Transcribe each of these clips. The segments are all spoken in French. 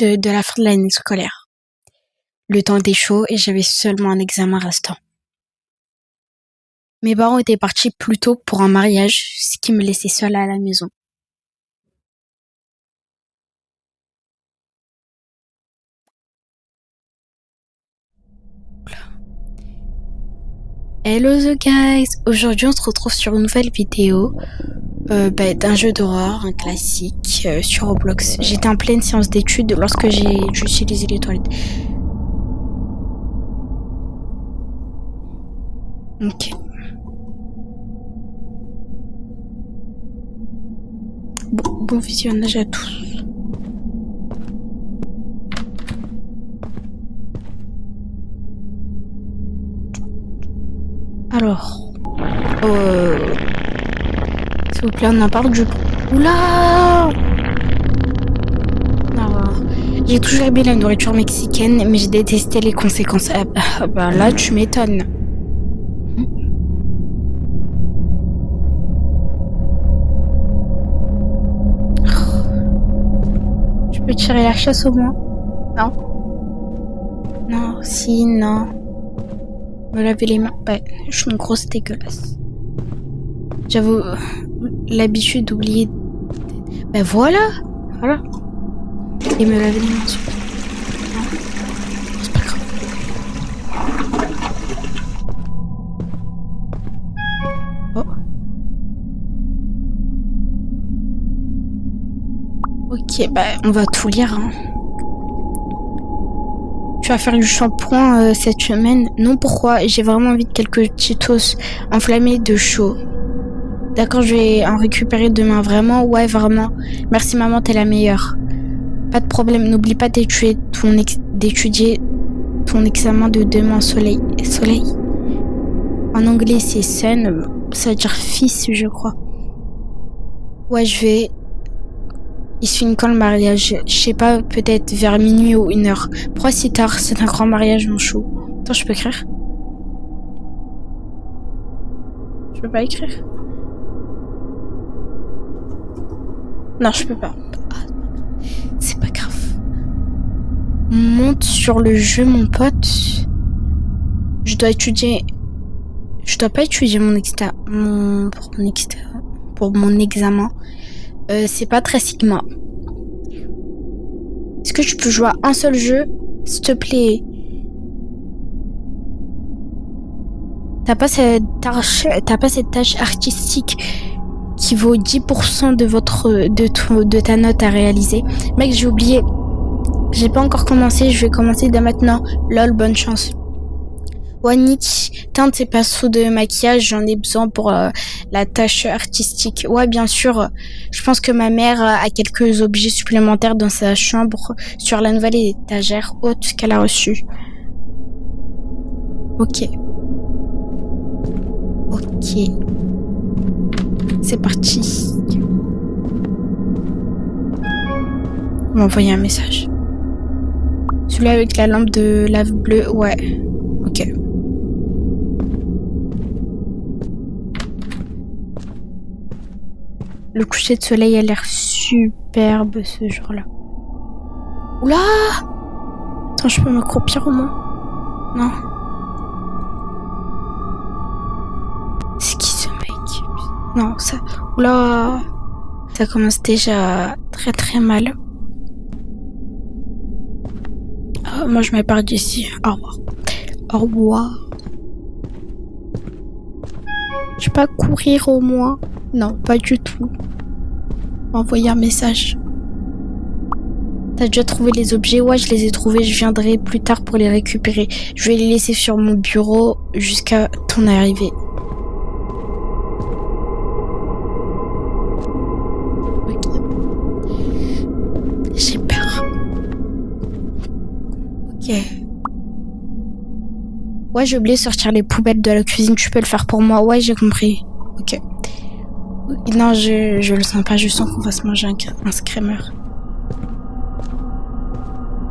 de la fin de l'année scolaire. Le temps était chaud et j'avais seulement un examen restant. Mes parents étaient partis plus tôt pour un mariage, ce qui me laissait seule à la maison. Hello the guys! Aujourd'hui on se retrouve sur une nouvelle vidéo d'un jeu d'horreur, un classique sur Roblox. J'étais en pleine séance d'études lorsque j'ai utilisé les toilettes. Ok. Bon visionnage à tous. Alors, s'il vous plaît, on en parle du... Oula! Non, j'ai toujours aimé la nourriture mexicaine, mais j'ai détesté les conséquences. Bah là, tu m'étonnes. Je peux tirer la chasse au moins? Non. Non, si, non. Me laver les mains. Bah, je suis une grosse dégueulasse. J'avoue, l'habitude d'oublier. Ben voilà. Et me laver les mains dessus. Non, c'est pas grave. Oh. Ok, bah on va tout lire. Hein. Tu vas faire du shampoing cette semaine? Non, pourquoi? J'ai vraiment envie de quelques Cheetos enflammés de chaud. D'accord, je vais en récupérer demain. Vraiment? Ouais, vraiment. Merci maman, t'es la meilleure. Pas de problème. N'oublie pas d'étudier ton examen de demain. Soleil. En anglais, c'est sun. Ça veut dire fils, je crois. Ouais, je vais... Il se finit quand le mariage? Je sais pas, peut-être vers minuit ou 1h. Pourquoi si tard? C'est un grand mariage, mon chou. Attends, je peux écrire? Je peux pas écrire? Non, je peux pas. C'est pas grave. Monte sur le jeu, mon pote. Je dois pas étudier pour mon examen. C'est pas très sigma. Est-ce que tu peux jouer à un seul jeu, s'il te plaît? T'as pas cette tâche artistique qui vaut 10% de ta note à réaliser. Mec, j'ai oublié. J'ai pas encore commencé, je vais commencer dès maintenant. Lol, bonne chance. Wanich, teinte tes pinceaux de maquillage, j'en ai besoin pour la tâche artistique. Ouais, bien sûr. Je pense que ma mère a quelques objets supplémentaires dans sa chambre sur la nouvelle étagère haute qu'elle a reçue. Ok. C'est parti. On m'a envoyé un message. Celui-là avec la lampe de lave bleue, ouais. Ok. Le coucher de soleil a l'air superbe ce jour-là. Oula! Attends, je peux m'accroupir au moins? Non. C'est qui ce mec? Non, ça... Oula! Ça commence déjà très très mal. Moi je m'épare d'ici. Au revoir. Au revoir. Je peux pas courir au moins? Non, pas du tout. Envoyer un message. T'as déjà trouvé les objets? Ouais, je les ai trouvés. Je viendrai plus tard pour les récupérer. Je vais les laisser sur mon bureau jusqu'à ton arrivée. Ok. J'ai peur. Ok. Ouais, j'ai oublié de sortir les poubelles de la cuisine. Tu peux le faire pour moi? Ouais, j'ai compris. Ok. Non, je le sens pas. Je sens qu'on va se manger un screamer.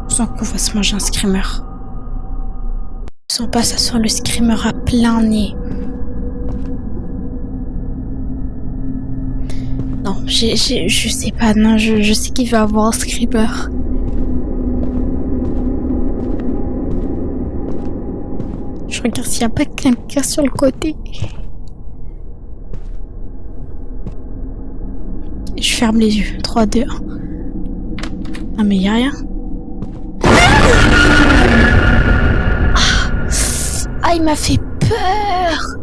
Je sens qu'on va se manger un screamer. Je sens pas, ça sent le screamer à plein nez. Non, je sais pas. Non, je sais qu'il va avoir un screamer. Je regarde s'il n'y a pas quelqu'un sur le côté. Je ferme les yeux. 3, 2, 1. Ah, mais il n'y a rien. Ah, il m'a fait peur.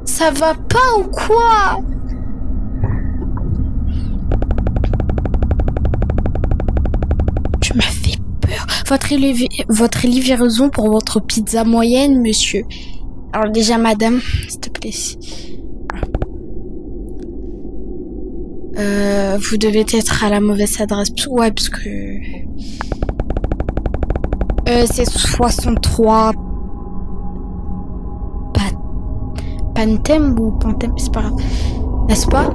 Ça va pas ou quoi? Tu m'as fait peur. Votre livraison pour votre pizza moyenne, monsieur. Alors déjà, madame, s'il te plaît. Vous devez être à la mauvaise adresse. Ouais, parce que... c'est 63... Pantem ou Pantem, c'est pas grave. N'est-ce pas?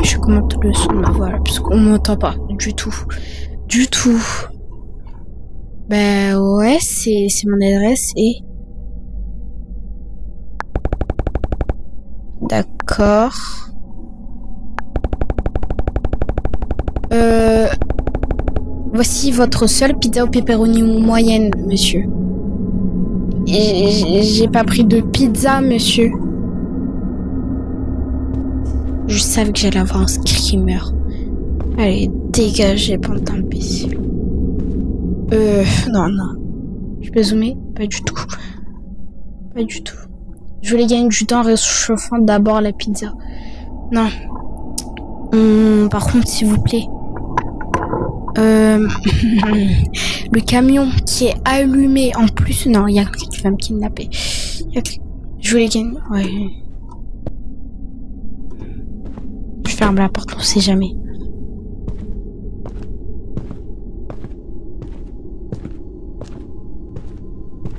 Je commente le son de ma voix, là, parce qu'on m'entend pas du tout. Du tout. Ben ouais, c'est mon adresse et... D'accord. Voici votre seule pizza au pepperoni moyenne, monsieur. J'ai pas pris de pizza, monsieur. Je savais que j'allais avoir un screamer. Allez, dégagez, bande d'imbéciles. Non. Je peux zoomer? Pas du tout. Pas du tout. Je voulais gagner du temps en réchauffant d'abord la pizza. Non. Par contre, s'il vous plaît. Le camion qui est allumé en plus. Non, il y a quelqu'un qui va me kidnapper. Je voulais gagner. Ouais. Je ferme la porte, on sait jamais.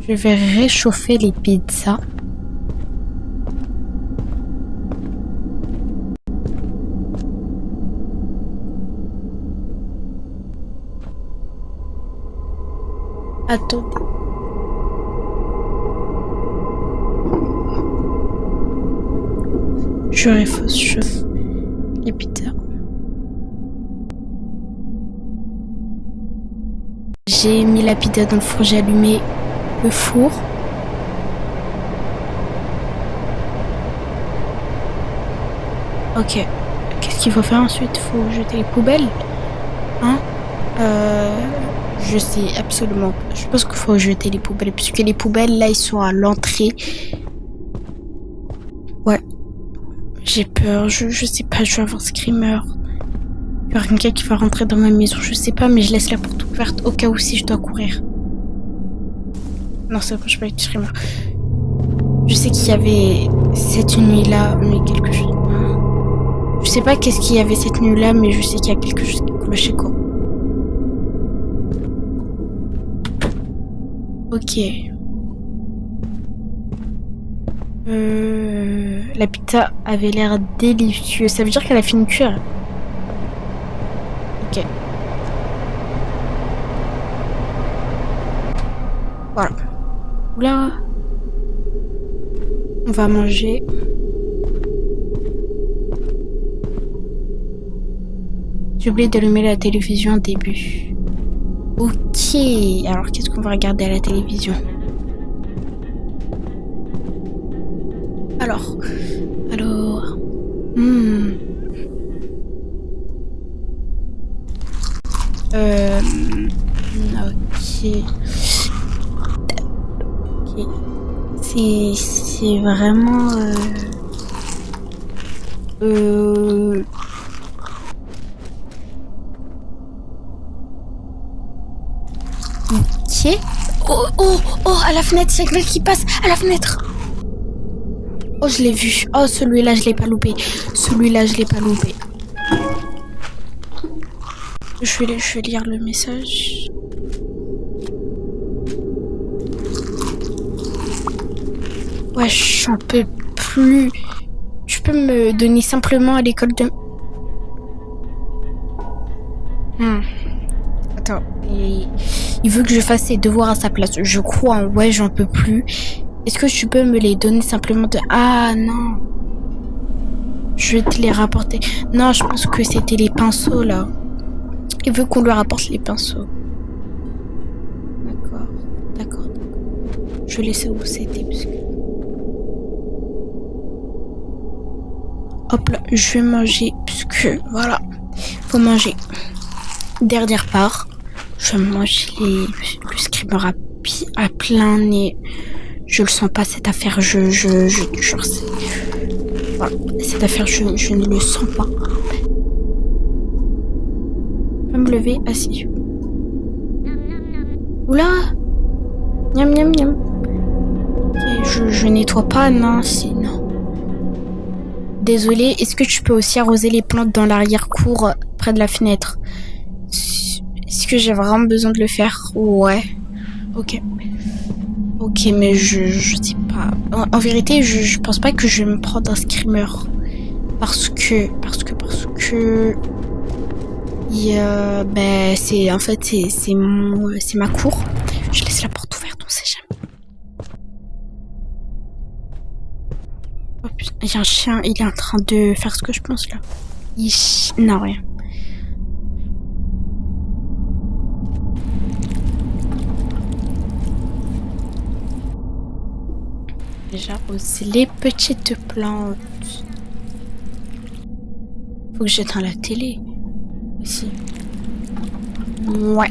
Je vais réchauffer les pizzas. Attendez. Je réchauffe les pizzas. J'ai mis la pizza dans le four, j'ai allumé le four. Ok. Qu'est-ce qu'il faut faire ensuite? Faut jeter les poubelles? Hein? Je sais absolument pas. Je pense qu'il faut jeter les poubelles. Puisque les poubelles, là, ils sont à l'entrée. Ouais. J'ai peur. Je sais pas. Je vais avoir screamer. Il y aura quelqu'un qui va rentrer dans ma maison. Je sais pas, mais je laisse la porte ouverte au cas où si je dois courir. Non, c'est bon, je peux être screamer. Je sais qu'il y avait cette nuit-là, mais quelque chose... Je sais pas qu'est-ce qu'il y avait cette nuit-là, mais je sais qu'il y a quelque chose qui clochait quoi. Ok. La pizza avait l'air délicieuse. Ça veut dire qu'elle a fini de cuire. Ok. Voilà. Oula. On va manger. J'ai oublié d'allumer la télévision au début. Ok. Alors, qu'est-ce qu'on va regarder à la télévision? Alors. Ok. C'est vraiment... Ok. Oh, à la fenêtre, c'est quelqu'un qui passe à la fenêtre. Oh, je l'ai vu. Oh, celui-là, je l'ai pas loupé. Je vais lire le message. Ouais, j'en peux plus. Tu peux me donner simplement à l'école de... Attends. Il veut que je fasse ses devoirs à sa place. Je crois. Ouais, j'en peux plus. Est-ce que tu peux me les donner simplement de... Ah, non. Je vais te les rapporter. Non, je pense que c'était les pinceaux, là. Il veut qu'on lui rapporte les pinceaux. D'accord. Je laissais où c'était parce que... Hop là, je vais manger parce que voilà, faut manger. Dernière part, je vais manger le screamer à plein nez. Je le sens pas cette affaire, genre, voilà, cette affaire, je ne le sens pas. Je vais me lever, assis. Oula! Miam miam miam. Okay, je nettoie pas, non, non. Désolée, est-ce que tu peux aussi arroser les plantes dans l'arrière-cour, près de la fenêtre? Est-ce que j'ai vraiment besoin de le faire? Ouais. Ok. Ok, mais je sais pas. En vérité, je pense pas que je vais me prendre un screamer. Parce que... c'est... En fait, c'est ma cour. Je laisse la porte ouverte, on sait jamais. Oh putain, il y a un chien, il est en train de faire ce que je pense là. Non, rien. J'arrose les petites plantes. Faut que j'éteins la télé aussi. Ouais.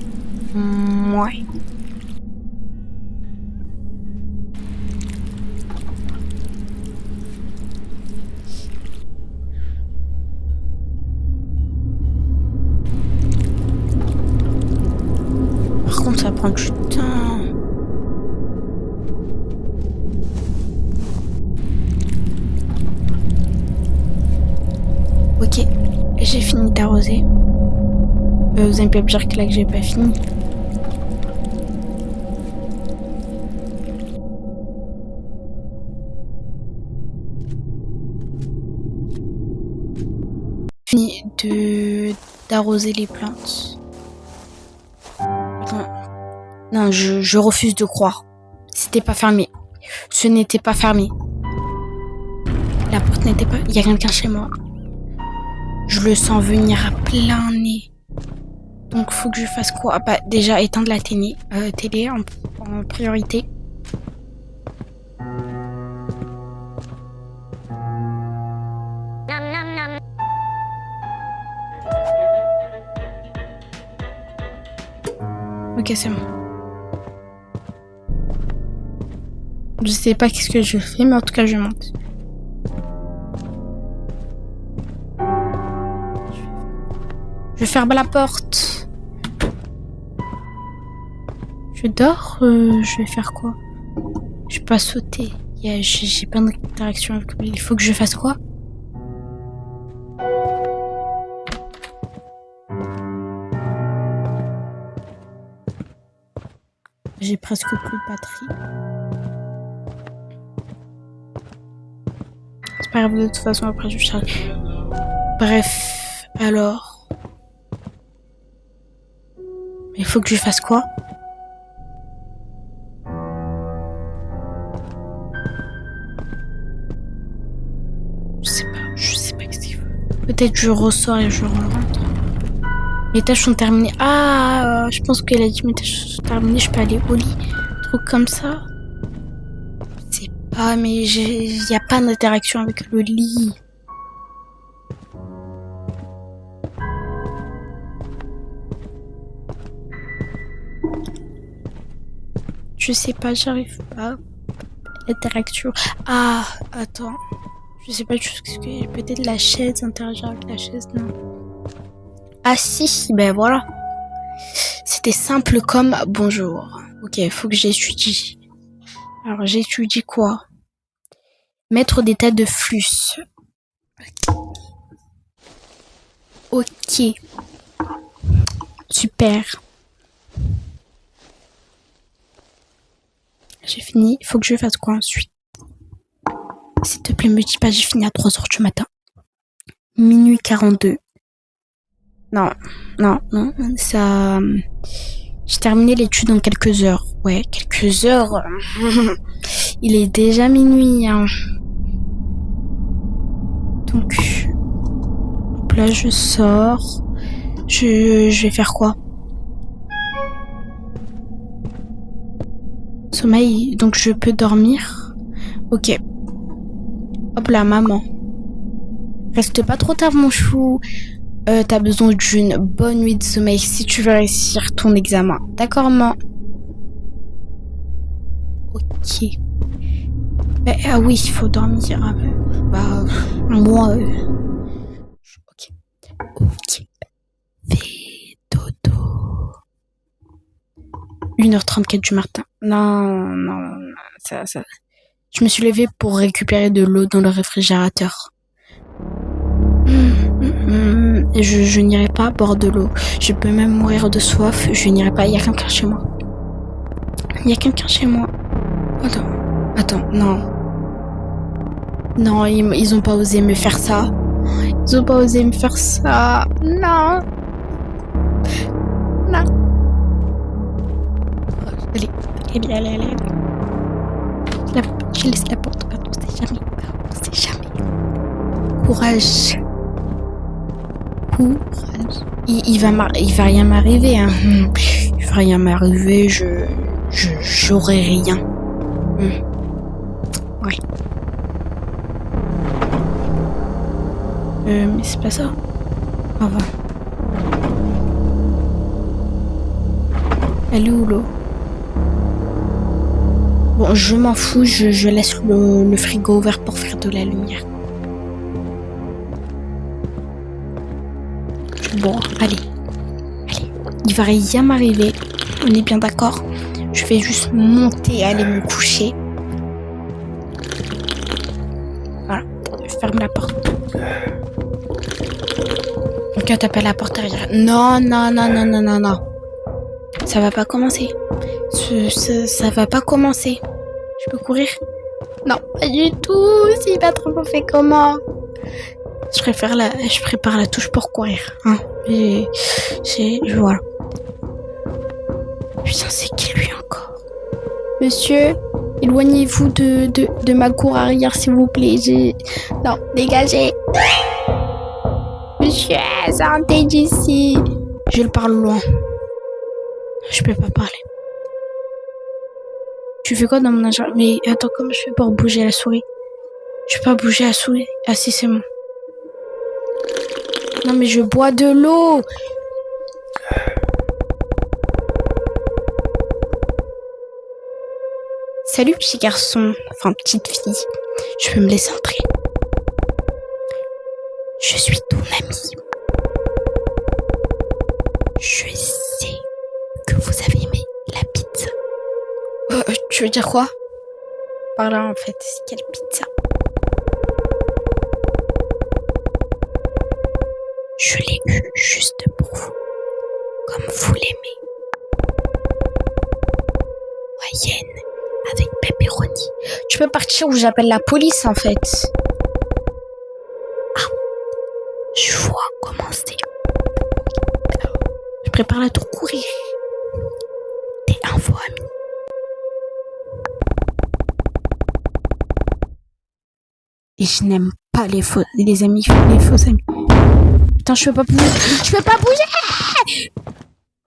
Par contre, ça prend du temps. Ok, j'ai fini d'arroser. Vous allez pas me dire que là que j'ai pas fini. Fini d'arroser les plantes. Attends. Non, je refuse de croire. C'était pas fermé. Ce n'était pas fermé. La porte n'était pas... Il y a quelqu'un chez moi. Je le sens venir à plein nez. Donc faut que je fasse quoi? Bah déjà éteindre la télé en priorité. Ok, c'est bon. Je sais pas qu'est-ce que je fais, mais en tout cas je monte. Je ferme la porte. Je dors, je vais faire quoi? Je peux pas sauter. J'ai pas d'interaction avec lui. Il faut que je fasse quoi? J'ai presque plus de batterie. C'est pas grave, de toute façon, après je charge. Bref, alors... Il faut que je fasse quoi? Je sais pas ce qu'il faut. Peut-être je ressors et je rentre. Mes tâches sont terminées. Ah, je pense qu'elle a dit mes tâches sont terminées, je peux aller au lit. Truc comme ça. Je sais pas, mais y a pas d'interaction avec le lit. Je sais pas, j'arrive pas. L'interaction. Ah, attends. Je sais pas, peut-être la chaise, interagir avec la chaise, non. Ah si, ben voilà. C'était simple comme bonjour. Ok, faut que j'étudie. Alors j'étudie quoi? Mettre des tas de flux. Ok. Super. J'ai fini. Faut que je fasse quoi ensuite? S'il te plaît, me dis pas j'ai fini à 3h du matin. Minuit 42. Non, ça... J'ai terminé l'étude en quelques heures. Ouais, quelques heures. Il est déjà minuit, hein. Donc... Hop là, je sors. Je vais faire quoi? sommeil, donc je peux dormir. Ok. Hop là, maman. Reste pas trop tard, mon chou. T'as besoin d'une bonne nuit de sommeil si tu veux réussir ton examen. D'accord, maman? Ok. Ah oui, il faut dormir. Bah, moi... Ok. Ok. Fais dodo. 1h34 du matin. Non. Ça. Je me suis levée pour récupérer de l'eau dans le réfrigérateur. Je n'irai pas boire de l'eau. Je peux même mourir de soif. Je n'irai pas. Il y a quelqu'un chez moi. Attends, non. Non, ils ont pas osé me faire ça. Non. Allez. Je laisse la porte ouverte, on sait jamais. Courage. Il va rien m'arriver, hein. Il va rien m'arriver, j'aurai rien. Ouais. Mais c'est pas ça. Au revoir. Elle est où l'eau? Bon, je m'en fous, je laisse le frigo ouvert pour faire de la lumière. Bon, allez. Il va rien m'arriver. On est bien d'accord? Je vais juste monter et aller me coucher. Voilà. Ferme la porte. Donc, t'appelles la porte arrière. Non. Ça va pas commencer. Ça va pas commencer. Je peux courir? Non, pas du tout. Si pas trop, on fait comment? Je prépare la touche pour courir. Hein. Voilà. Putain, c'est qui lui encore? Monsieur, éloignez-vous de ma cour arrière, s'il vous plaît. Non, dégagez. Monsieur, sortez d'ici. Je le parle loin. Je peux pas parler. Tu fais quoi dans mon agenda? Mais attends, comment je fais pour bouger la souris? Je peux pas bouger la souris. Ah si, c'est bon. Non mais je bois de l'eau. Salut petit garçon. Enfin petite fille. Je peux me laisser entrer. Je suis ton ami. Je sais que vous avez aimé la pizza. Tu veux dire quoi? Par là en fait, c'est quelle pizza? Je l'ai eu juste pour vous, comme vous l'aimez. Moyenne, avec pepperoni. Tu peux partir ou j'appelle la police en fait. Ah, je vois comment c'est. Je prépare la tour courir. T'es un faux ami. Et je n'aime pas les faux amis. Putain, je peux pas bouger.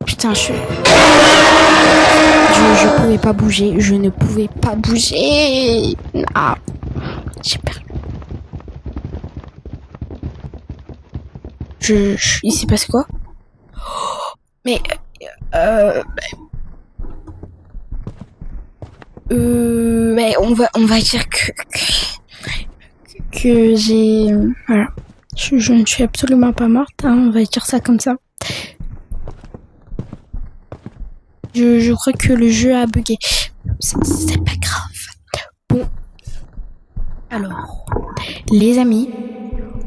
Putain, je pouvais pas bouger. Je ne pouvais pas bouger. Ah, j'ai perdu. Il s'est passé quoi? Mais on va dire que j'ai... Voilà. Je ne suis absolument pas morte, hein, on va dire ça comme ça. Je crois que le jeu a bugué. C'est pas grave. Bon. Alors, les amis,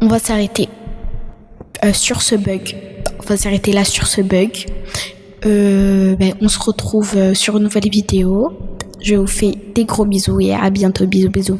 on va s'arrêter sur ce bug. On va s'arrêter là sur ce bug. On se retrouve sur une nouvelle vidéo. Je vous fais des gros bisous et à bientôt. Bisous.